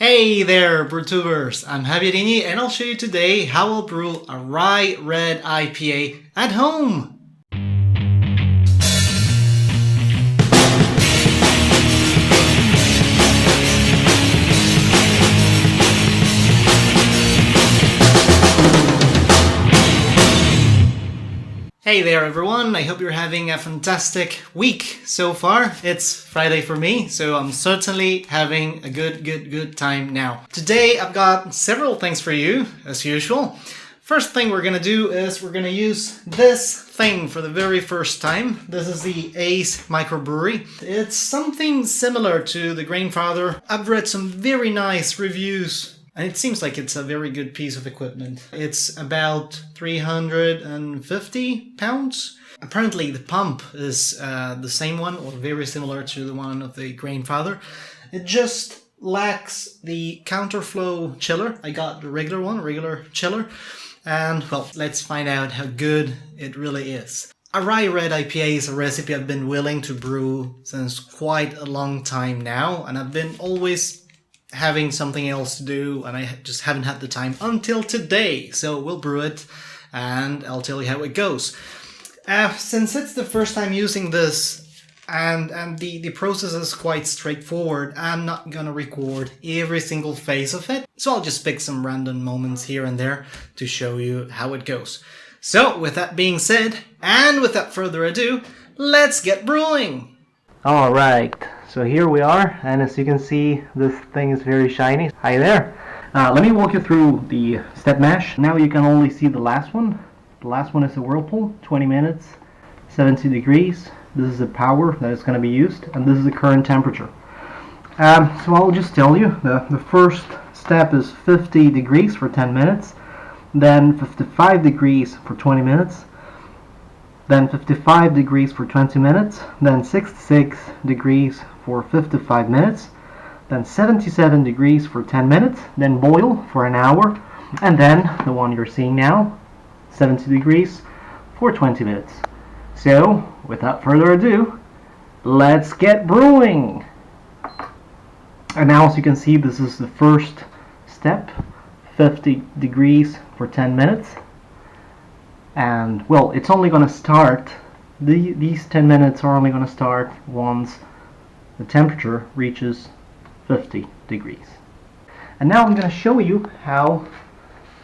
Hey there, BrewTubers! I'm JabeerIni and I'll show you today how I'll brew a Rye Red IPA at home! Hey there everyone, I hope you're having a fantastic week so far. It's Friday for me, so I'm certainly having a good time now. Today I've got several things for you, as usual. First thing we're gonna do is we're gonna use this thing for the very first time. This is the Ace microbrewery. It's something similar to the Grainfather. I've read some very nice reviews and it seems like it's a very good piece of equipment. It's about 350 pounds. Apparently the pump is the same one or very similar to the one of the Grainfather. It just lacks the counterflow chiller. I got the regular one, regular chiller. And well, let's find out how good it really is. A Rye Red IPA is a recipe I've been willing to brew since quite a long time now. And I've been always having something else to do and I just haven't had the time until today. So we'll brew it and I'll tell you how it goes. Since it's the first time using this and the process is quite straightforward, I'm not gonna record every single phase of it. So I'll just pick some random moments here and there to show you how it goes. So with that being said, and without further ado, let's get brewing! Alright, so here we are, and as you can see, this thing is very shiny. Hi there! Let me walk you through the step mash. Now you can only see the last one. The last one is a whirlpool, 20 minutes, 70 degrees. This is the power that is going to be used, and this is the current temperature. So I'll just tell you, the first step is 50 degrees for 10 minutes, then 55 degrees for 20 minutes, then 55 degrees for 20 minutes, then 66 degrees for 55 minutes, then 77 degrees for 10 minutes, then boil for an hour, and then the one you're seeing now, 70 degrees for 20 minutes. So, without further ado, let's get brewing! And now as you can see, this is the first step, 50 degrees for 10 minutes. And well, it's only going to start, these 10 minutes are only going to start once the temperature reaches 50 degrees. And now I'm going to show you how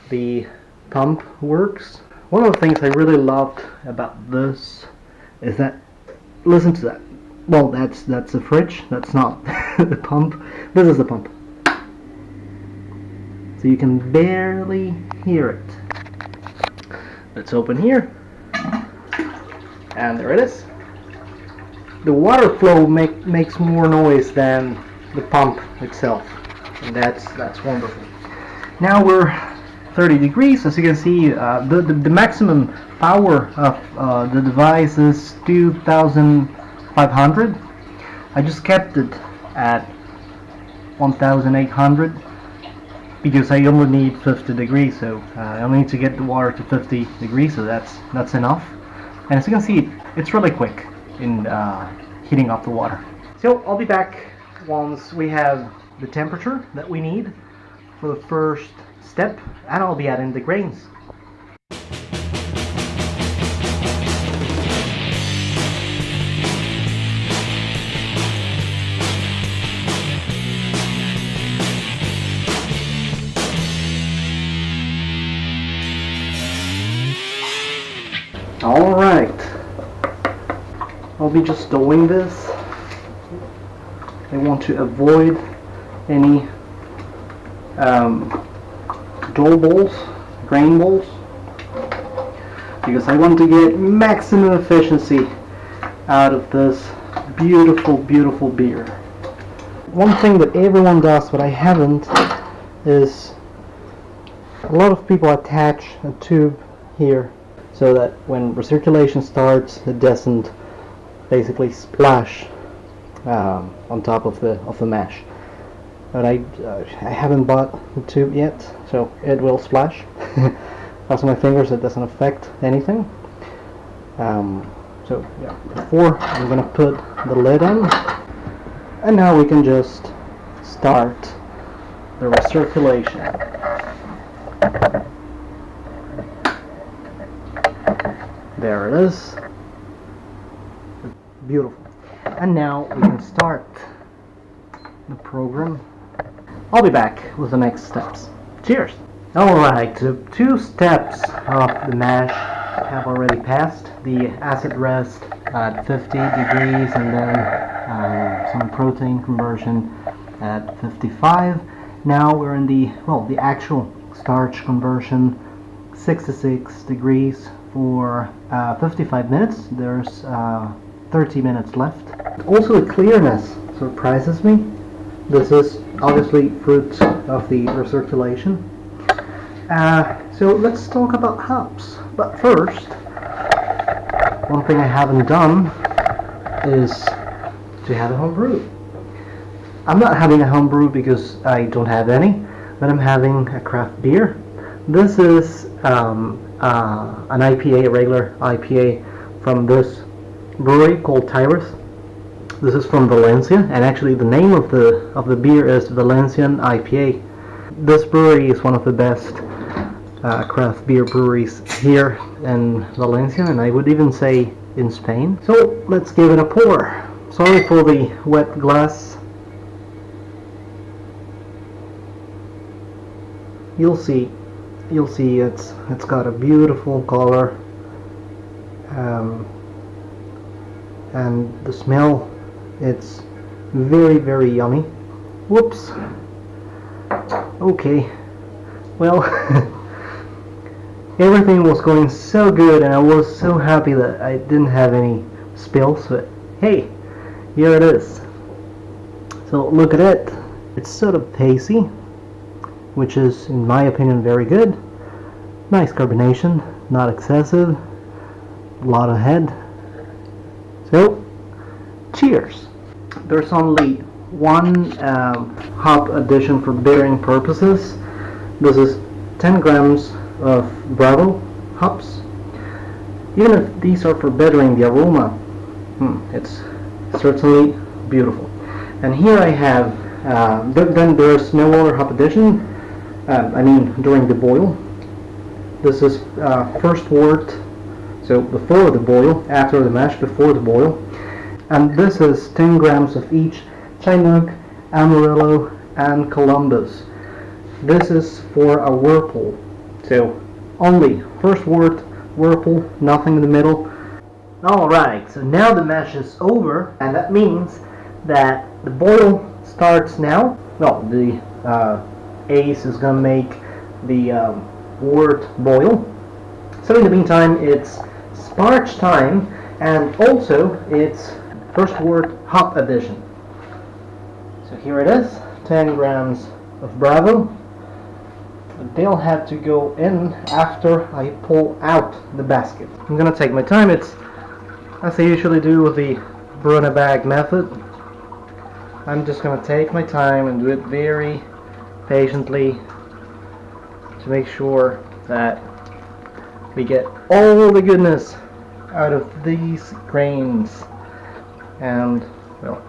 the pump works. One of the things I really loved about this is that, listen to that. Well, that's the fridge, that's not the pump. This is the pump. So you can barely hear it. Let's open here, and there it is. The water flow makes more noise than the pump itself, and that's wonderful. Now we're 30 degrees. As you can see, the maximum power of the device is 2,500. I just kept it at 1,800. Because I only need 50 degrees, so I only need to get the water to 50 degrees, so that's enough. And as you can see, it's really quick in heating up the water. So I'll be back once we have the temperature that we need for the first step, and I'll be adding the grains. Alright, I'll be just doing this. I want to avoid any dough balls, grain balls, because I want to get maximum efficiency out of this beautiful beer. One thing that everyone does, but I haven't, is a lot of people attach a tube here, so that when recirculation starts, it doesn't basically splash on top of the mash. But I haven't bought the tube yet, so it will splash. Cross my fingers, it doesn't affect anything. So yeah, before I'm gonna put the lid on, and now we can just start the recirculation. There it is. Beautiful. And now we can start the program. I'll be back with the next steps. Cheers! Alright, the 2 steps of the mash have already passed. The acid rest at 50 degrees and then some protein conversion at 55. Now we're in the actual starch conversion, 66 degrees for 55 minutes. There's 30 minutes left. Also, the clearness surprises me. This is obviously fruit of the recirculation. So let's talk about hops. But first, one thing I haven't done is to have a home brew. I'm not having a home brew because I don't have any, but I'm having a craft beer. This is an IPA, a regular IPA from this brewery called Tyrus. This is from Valencia, and actually the name of the beer is Valencian IPA. This brewery is one of the best craft beer breweries here in Valencia, and I would even say in Spain. So let's give it a pour. Sorry for the wet glass. You'll see it's got a beautiful color, and the smell, it's very, very yummy. Whoops. Okay, well, everything was going so good and I was so happy that I didn't have any spills, but hey, here it is. So look at it. It's sort of hazy, which is in my opinion very good. Nice carbonation, not excessive, a lot of head. So cheers. There's only one hop addition for bittering purposes. This is 10 grams of Bravo hops. Even if these are for bettering the aroma, it's certainly beautiful. And here I have, then there's no other hop addition, I mean during the boil. This is first wort, so before the boil, after the mash, before the boil. And this is 10 grams of each Chinook, Amarillo and Columbus. This is for a whirlpool. So only first wort, whirlpool, nothing in the middle. Alright, so now the mash is over, and that means that the boil starts now. Well, the ace is gonna make the wort boil. So in the meantime, it's sparge time, and also it's first wort hop addition. So here it is, 10 grams of Bravo. But they'll have to go in after I pull out the basket. I'm gonna take my time. It's as I usually do with the brew in a bag method. I'm just gonna take my time and do it very patiently to make sure that we get all the goodness out of these grains. And well,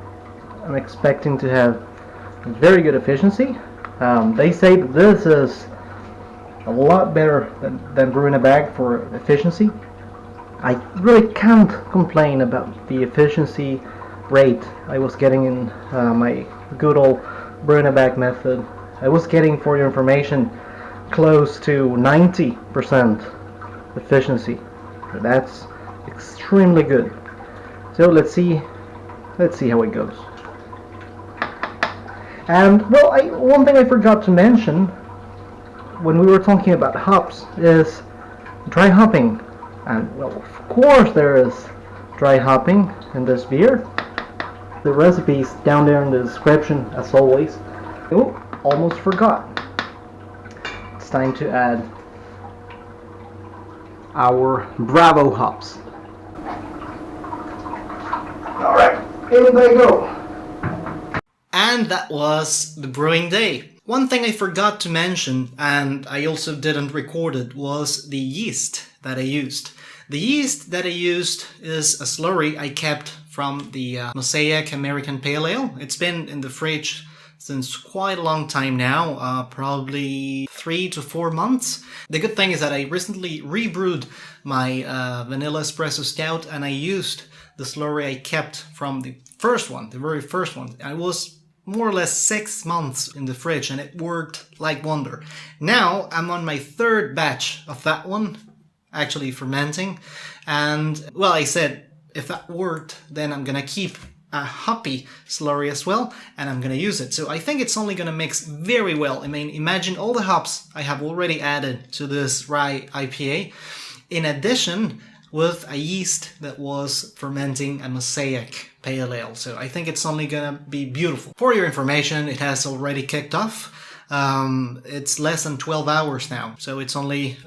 I'm expecting to have very good efficiency. They say that this is a lot better than brew in a bag for efficiency. I really can't complain about the efficiency rate I was getting in my good old brew in a bag method. I was getting, for your information, close to 90% efficiency. That's extremely good. So let's see how it goes. And well, one thing I forgot to mention when we were talking about hops is dry hopping. And well, of course there is dry hopping in this beer. The recipe's down there in the description as always. Oh, almost forgot. It's time to add our Bravo hops. Alright, in they go. And that was the brewing day. One thing I forgot to mention, and I also didn't record it, was the yeast that I used. The yeast that I used is a slurry I kept from the Mosaic American Pale Ale. It's been in the fridge since quite a long time now, probably 3 to 4 months. The good thing is that I recently rebrewed my vanilla espresso stout, and I used the slurry I kept from the first one, the very first one. I was more or less 6 months in the fridge, and it worked like wonder. Now I'm on my third batch of that one, actually fermenting, and well, I said if that worked, then I'm gonna keep a hoppy slurry as well, and I'm gonna use it. So I think it's only gonna mix very well. I mean, imagine all the hops I have already added to this Rye IPA, in addition with a yeast that was fermenting a Mosaic Pale Ale. So I think it's only gonna be beautiful. For your information, it has already kicked off. It's less than 12 hours now, so it's only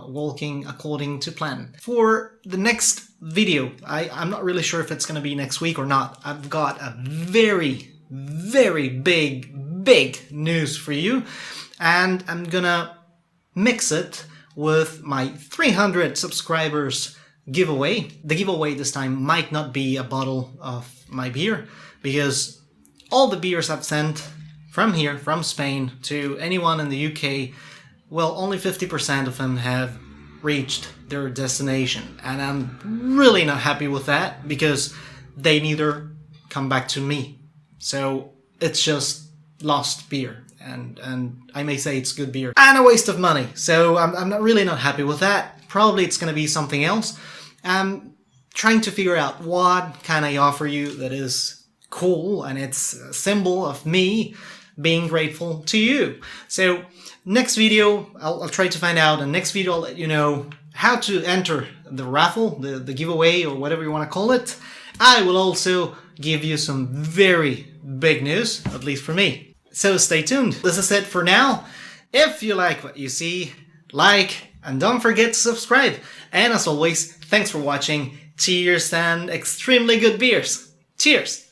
walking according to plan. For the next video, I'm not really sure if it's gonna be next week or not. I've got a very, very big news for you, and I'm gonna mix it with my 300 subscribers giveaway. The giveaway this time might not be a bottle of my beer, because all the beers I've sent from here, from Spain, to anyone in the UK, well, only 50% of them have reached their destination. And I'm really not happy with that, because they neither come back to me. So it's just lost beer. And I may say it's good beer. And a waste of money. So I'm really not happy with that. Probably it's going to be something else. I'm trying to figure out what can I offer you that is cool, and it's a symbol of me being grateful to you. So next video, I'll try to find out, and next video I'll let you know how to enter the raffle, the giveaway, or whatever you want to call it. I will also give you some very big news, at least for me. So stay tuned. This is it for now. If you like what you see, like, and don't forget to subscribe. And as always, thanks for watching. Cheers and extremely good beers. Cheers!